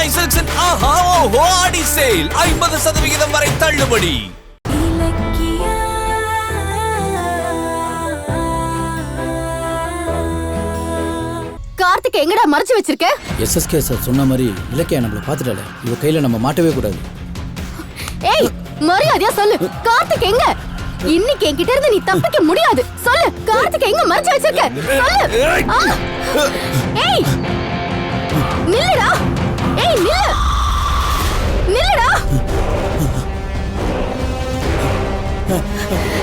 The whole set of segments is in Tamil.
சென்னை சில்க்ஸின் ஆஹா ஓஹோ ஆடி சேல் 50% வரை தள்ளுபடி. கார்த்திக் எங்கடா மறைச்சு வச்சிருக்க? எஸ்எஸ்கே சார் சொன்ன மாதிரி இலக்கியா நம்மள பாத்துட்டால. இவ கையில நம்ம மாட்டவே கூடாது. ஏய் மரியாதையா சொல்லு, கார்த்திக் எங்க? இன்னைக்கு என்கிட்ட இருந்து நீ தப்பிக்க முடியாது. சொல்லு, கார்த்திக் எங்க மறைச்சு வச்சிருக்க? சொல்லு. ஏய் நில்லுடா. ஏய் நில்லு. நில்லுடா.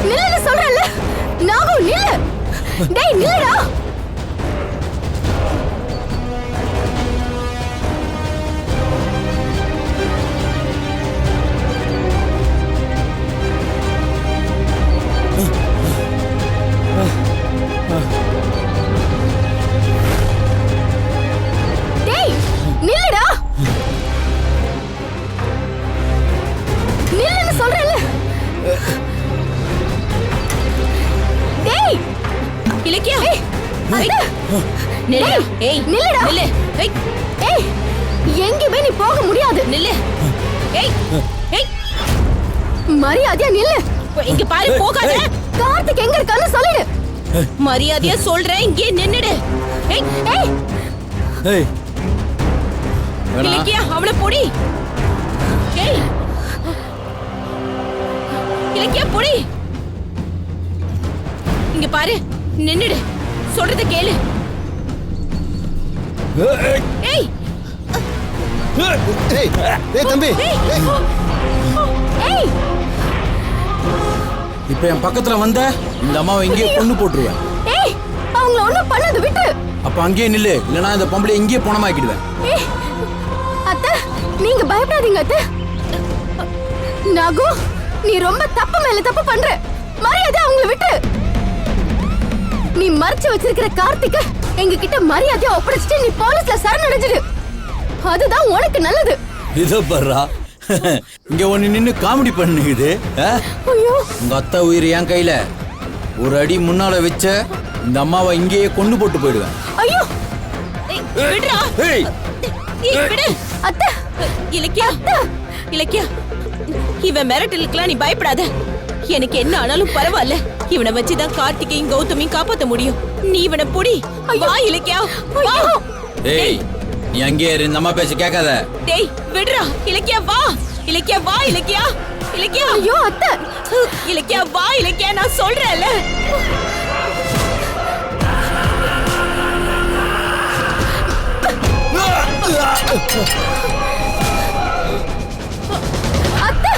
நில்லுன்னு சொல்றேன்ல. நாகு நில்லு. டேய் நில்லுடா. டேய் நில்லுடா. நில்லுன்னு சொல்றேன்ல. டேய் இலக்கியா நில்லு. ஏய் நில்லுடா. நில்லு. ஏய் எங்கேயுமே நீ போக முடியாது. நில்லு. ஏய் ஏய் மரியாதையா நில்லு. இங்க பாரு, போகாத. கார்த்திக் எங்க இருக்கான்னு சொல்லிடு. மரியாதையா சொல்றேன், இங்கே நின்னுடு. ஏய் ஏய் ஏய் இலக்கியா அவளை பொடி. ஏய் இலக்கியா பொடி. இங்க பாரு, நின்னுடு. சொல்றத கேளு. ஏய் ஏய் ஏய் தம்பி. ஏய் இப்ப என் பக்கத்துல வந்த இந்த அம்மாவை இங்கேயே கொண்டு போட்டுருவேன். ஏய் அவங்கள ஒண்ணும் பண்ணாத, விட்டு. அப்ப அங்கேயே நில்லு, இல்லனா இந்த பொம்பளை இங்கேயே போனமாக்கிடுவேன். ஏய் அத்தை நீங்க பயப்படாதீங்க அத்தை. நாகு நீ ரொம்ப தப்பு மேல தப்பு பண்ற. மரியாதை அவங்கள விட்டு. நீ மறைச்சு வச்சிருக்கிற கார்த்திக் எங்க கிட்ட மரியாதையா ஒப்படைச்சிட்டு நீ போலீஸ்ல சரணடைஞ்சிடு. அதுதான் உனக்கு நல்லது. இதோ பர்றா, இங்க ஒண்ணு நின்னு காமெடி பண்ணுகுது. ஐயோ உங்க அத்தை உயிர் என் கையில. ஒரு அடி முன்னால வச்ச இந்த அம்மாவை இங்கேயே கொண்டு போட்டு போயிடுவேன். ஐயோ விடுடா. ஏய் ஏய் விடு. அத்தை இலக்கியா இலக்கியா, இவன் மிரட்டலுக்குலாம் நீ பயப்படாத. எனக்கு என்ன ஆனாலும் பரவாயில்ல. இவனை வச்சுதான் கார்த்திகையும் கௌதமியும் காப்பாத்த முடியும். நீ இவனை பொடி. வா இலக்கியா வா. ஏய் நீ அங்கேயே இரு, இந்த அம்மா பேச்ச கேட்காத. டேய் விடுடா. இலக்கியா வா. இலக்கியா வா. இலக்கியா இலக்கியா. ஐயோ அத்தை. இலக்கியா வா. இலக்கியா நான் சொல்றேன்ல. அத்தை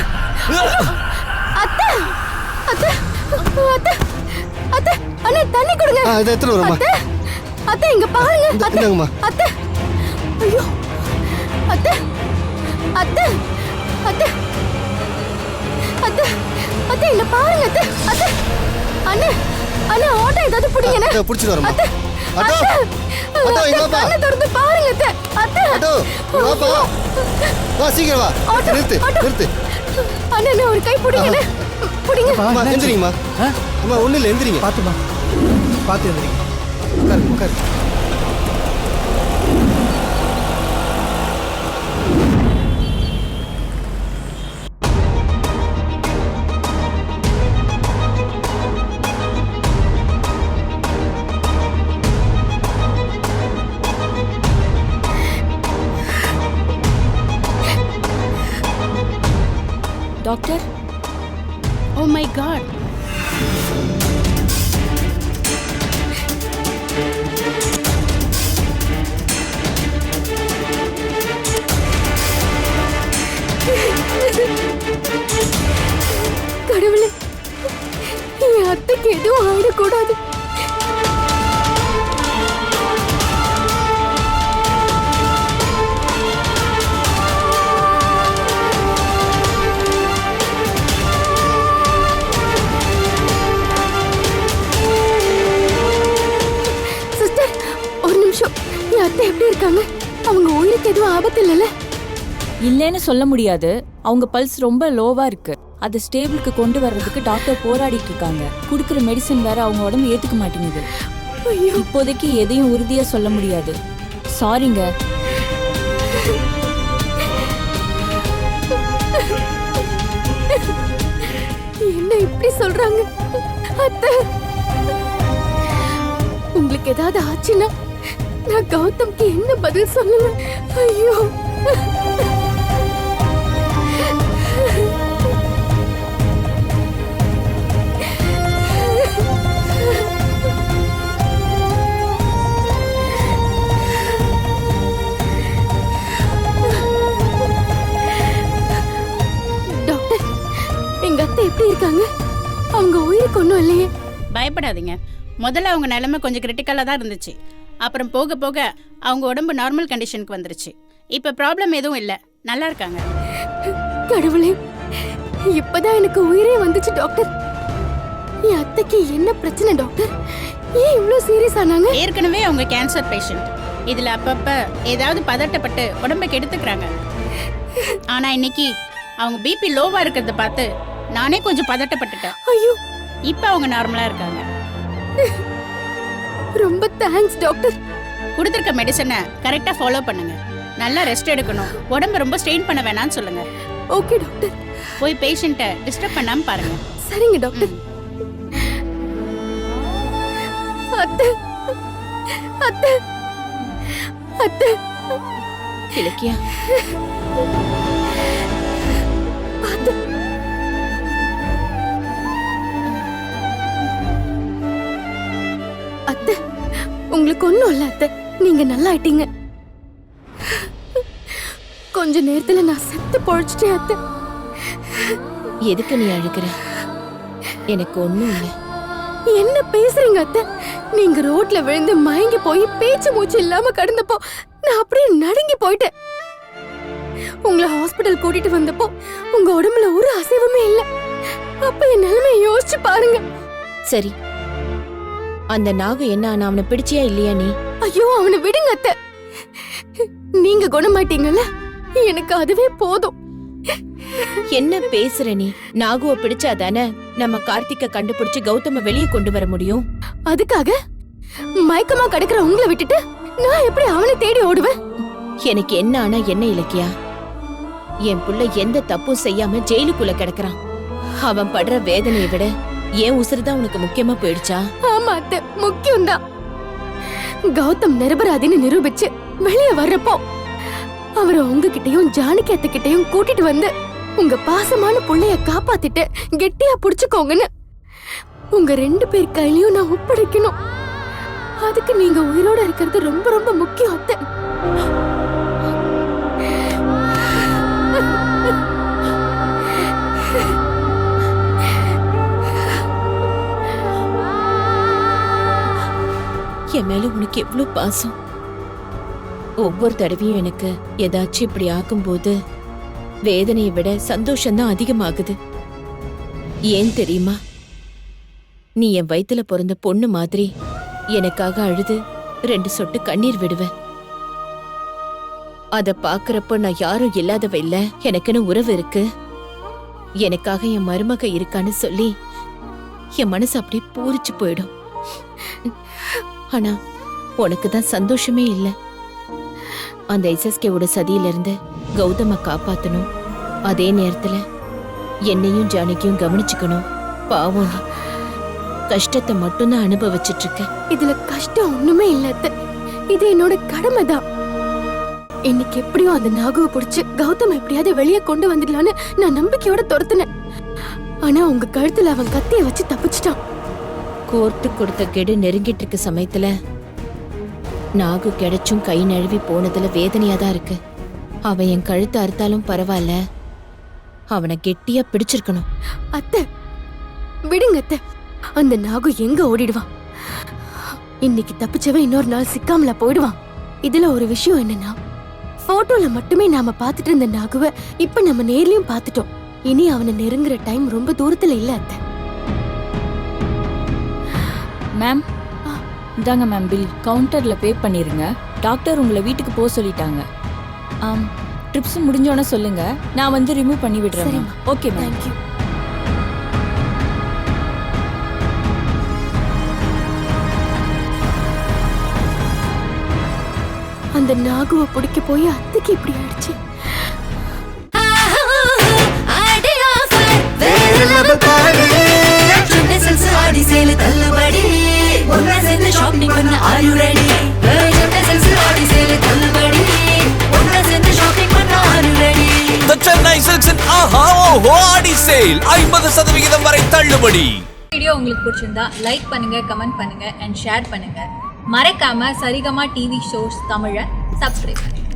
அத்தை அத்தை அத்தை அத்தை அண்ணே தண்ணி கொடுங்க. இதை எடுத்துட்டு வரேம்மா. அத்தை அத்தை இங்க பாருங்க. அத்தை இந்தாங்கம்மா. அத்தை. ஐயோ அத்தை அத்தை அத்தை அத்தை அத்தை இங்க பாருங்க அத்தை. அத்தை அண்ணே அண்ணே ஆட்டோ ஏதாவது பிடிங்கண்ணே. பிடிச்சிட்டு வரேம்மா. அத்தை ஆட்டோ ஆட்டோ இங்க வாப்பா. கண்ணை திறந்து பாருங்க அத்தை. அத்தை ஆட்டோ வாப்பா. வா சீக்கிரம் வா. ஆட்டோ, நிறுத்து ஆட்டோ. நிறுத்து. அண்ணே ஒரு கை பிடிங்கண்ணே. பிடிங்க. அம்மா எந்திரிங்கம்மா. அம்மா ஒண்ணு இல்ல, எந்திரிங்க. பாத்துமா பாத்து எந்திரிங்க. உட்காரு உட்காரு. டாக்டர். Oh my God. கடவுளே, என் அத்தைக்கு எதுவும் ஆயிடக்கூடாது. சிஸ்டர் ஒரு நிமிஷம், என் அத்தை எப்படி இருக்காங்க? அவங்க உயிருக்கு எதுவும் ஆபத்து இல்லைல்ல? இல்லைன்னு சொல்ல முடியாது. அவங்க பல்ஸ் ரொம்ப லோவா இருக்கு. அதை ஸ்டேபிளுக்கு கொண்டு வர்றதுக்கு டாக்டர் போராடிட்டு இருக்காங்க. குடுக்கிற மெடிசன் வேற அவங்க உடம்பு ஏத்துக்க மாட்டேங்குது. இப்போதைக்கு எதையும் உறுதியா சொல்ல முடியாது. சாரிங்க. இப்படி சொல்றாங்க? அத்தை, உங்களுக்கு ஏதாவது ஆச்சுன்னா நான் கௌதம்க்கு என்ன பதில் சொல்லுவேன்? ஐயோ, டாக்டர், எங்க அத்தை எப்படி இருக்காங்க? அவங்க உயிருக்கு ஒண்ணும் இல்லையே? பயப்படாதீங்க. முதல்ல அவங்க நிலைமை கொஞ்சம் கிரிட்டிக்கலாக தான் இருந்துச்சு. அப்புறம் போக போக அவங்க உடம்பு நார்மல் கண்டிஷனுக்கு வந்துருச்சு. இப்போ ப்ராப்ளம் எதுவும் இல்லை, நல்லா இருக்காங்க. கடவுளே, இப்பதான் எனக்கு உயிரே வந்துச்சு டாக்டர். என் அத்தைக்கு என்ன பிரச்சனை டாக்டர்? ஏன் இவ்வளவு சீரியஸ் ஆனாங்க? ஏற்கனவே அவங்க கேன்சர் பேஷண்ட். இதில் அப்பப்போ ஏதாவது பதட்டப்பட்டு உடம்பை கெடுத்துக்கிறாங்க. ஆனால் இன்னைக்கு அவங்க பிபி லோவாக இருக்கிறத பார்த்து நானே கொஞ்சம் பதட்டப்பட்டுட்டேன். ஐயோ, இப்போ அவங்க நார்மலாக இருக்காங்க. ரொம்ப தேங்க்ஸ் டாக்டர். கொடுத்துருக்க மெடிசனை கரெக்டாக ஃபாலோ பண்ணுங்க. நல்லா ரெஸ்ட் எடுக்கணும். உடம்பு ரொம்ப ஸ்ட்ரெயின் பண்ண வேணாம்னு சொல்லுங்க. Okay doctor. போய் பேஷண்ட்டை டிஸ்டர்ப் பண்ணாம பாருங்க. சரிங்க டாக்டர். அத்தை, அத்தை, அத்தை. இலக்கியா, பாத்து. அத்தை, உங்களுக்கு ஒண்ணும் இல்ல அத்தை. நீங்க நல்லா ஆயிட்டீங்க. கொஞ்ச நேரத்துல நான் செத்து பொழைச்சிட்டேன் அத்தை. எதுக்கு நீ அழுகிற? எனக்கு ஒண்ணும் இல்லை. என்ன பேசுறீங்க அத்தை? நீங்க ரோட்ல விழுந்து மயங்கி போய் பேச்சு மூச்சு இல்லாம கடந்தப்போ நான் அப்படியே நடுங்கி போயிட்டேன். உங்களை ஹாஸ்பிடல் கூட்டிட்டு வந்தப்போ உங்க உடம்புல ஒரு அசைவுமே இல்ல. அப்ப என் நிலைமையை யோசிச்சு பாருங்க. சரி, அந்த நாகு என்ன ஆனா? அவனை பிடிச்சியா இல்லையா நீ? ஐயோ, அவனை விடுங்க அத்தை. நீங்க குணமாட்டீங்கல்ல, எனக்கு அதுவே போதும். என்ன பேசுற நீ? நாகுவை பிடிச்சாதானே நம்ம கார்த்திக்க கண்டுபிடிச்சு கௌதம வெளியே கொண்டு வர முடியும். அதுக்காக மயக்கமா கிடக்குற உங்களை விட்டுட்டு நான் எப்படி அவனை தேடி ஓடுவேன்? எனக்கு என்ன ஆனா என்ன இலக்கியா? என் புள்ள எந்த தப்பும் செய்யாம ஜெயிலுக்குள்ள கிடக்குறான். அவன் படுற வேதனையை விட ஏன் உசுறுதான் உனக்கு முக்கியமா போயிடுச்சா? ஆமா அத்தை, முக்கியம்தான். கௌதம் நிரபராதின்னு நிரூபிச்சு வெளியே வர்றப்போ அவரை உங்ககிட்டயும் ஜானகி அத்தைகிட்டயும் கூட்டிட்டு வந்து உங்க பாசமான புள்ளைய காப்பாத்திட்டு கெட்டியா புடிச்சுக்கோங்கன்னு உங்க 2 பேர் கையிலயும் நான் ஒப்படைக்கணும். அதுக்கு நீங்க உயிரோட இருக்கிறது ரொம்ப ரொம்ப முக்கியம் அத்தை. என் மேல உனக்கு எவ்வளவு பாசம். ஒவ்வொரு தடவையும் எனக்கு ஏதாச்சும் இப்படி ஆக்கும்போது வேதனையை விட சந்தோஷம்தான் அதிகமாகுது. ஏன் தெரியுமா? நீ என் வயித்துல பிறந்த பொண்ணு மாதிரி எனக்காக அழுது 2 சொட்டு கண்ணீர் விடுவ. அத பாக்குறப்ப நான் யாரும் இல்லாதவ இல்ல, எனக்குன்னு உறவு இருக்கு, எனக்காக என் மருமக இருக்கான்னு சொல்லி என் மனசு அப்படியே பூரிச்சு போயிடும். ஆனா உனக்கு தான் சந்தோஷமே இல்ல. அந்த எஸ்எஸ்கேவோட சதியில இருந்து கௌதம காப்பாத்தணும், அதே நேரத்துல என்னையும் ஜானகியும் கவனிச்சுக்கணும். பாவம், நீ கஷ்டத்தை மட்டும்தான் அனுபவிச்சிட்டு இருக்க. இதுல கஷ்டம் ஒண்ணுமே இல்ல அத்தை. இது என்னோட கடமைதான். இன்னைக்கு எப்படியோ அந்த நாகுவை பிடிச்சு கௌதம் எப்படியாவது வெளியே கொண்டு வந்துடலான்னு நான் நம்பிக்கையோட துரத்துனேன். ஆனா உங்க கழுத்துல அவன் கத்திய வச்சு தப்பிச்சிட்டான். கோர்ட்டு கொடுத்த கெடு நெருங்கிட்டு இருக்க சமயத்துல நாகு கிடைச்சும் கை நழுவி போனதுல வேதனையாதான் இருக்கு. அவன் என் கழுத்தை அறுத்தாலும் பரவாயில்ல, அவனை கெட்டியா பிடிச்சிருக்கணும். அத்தை, விடுங்க அத்தை. அந்த நாகு எங்க ஓடிடுவான்? இன்னைக்கு தப்பிச்சவன் இன்னொரு நாள் சிக்காமல போயிடுவான். இதுல ஒரு விஷயம் என்னன்னா, போட்டோல மட்டுமே நாம பாத்துட்டு இருந்த நாகுவை இப்ப நம்ம நேர்லயும் பாத்துட்டோம். இனி அவனை நெருங்குற டைம் ரொம்ப தூரத்துல இல்ல அத்தை. மேம், இந்தாங்க மேம் பில். கவுண்டர்ல பே பண்ணிருங்க. டாக்டர் உங்களை வீட்டுக்கு போக சொல்லிட்டாங்க. ட்ரிப்ஸ் முடிஞ்சோன்னு சொல்லுங்க, நான் வந்து ரிமூவ் பண்ணி விடுறேன். Okay ma'am. தேங்க்யூ. அந்த நாகுவை பிடிக்க போய் அத்தைக்கு இப்படி ஆயிடுச்சு. வேற லவ் பாரு சேல் தள்ளுபடி ஒன்னா சேர்ந்து ஷாப்பிங் பண்ண ஆரு ரெடி சென்னை சில்க்ஸில் ஆடி சேல் தள்ளுபடி ஒன்னா சேர்ந்து ஷாப்பிங் பண்ண ஆரு ready The Chennai Silks in ஆஹா ஓஹோ ஆடி சேல் 50% வரை தள்ளுபடி. வீடியோ உங்களுக்கு பிடிச்சிருந்தா லைக் பண்ணுங்க, கமெண்ட் பண்ணுங்க அண்ட் ஷேர் பண்ணுங்க. மறக்காம சரிகமா டிவி ஷோஸ் தமிழை சப்ஸ்கிரைப் பண்ணுங்க.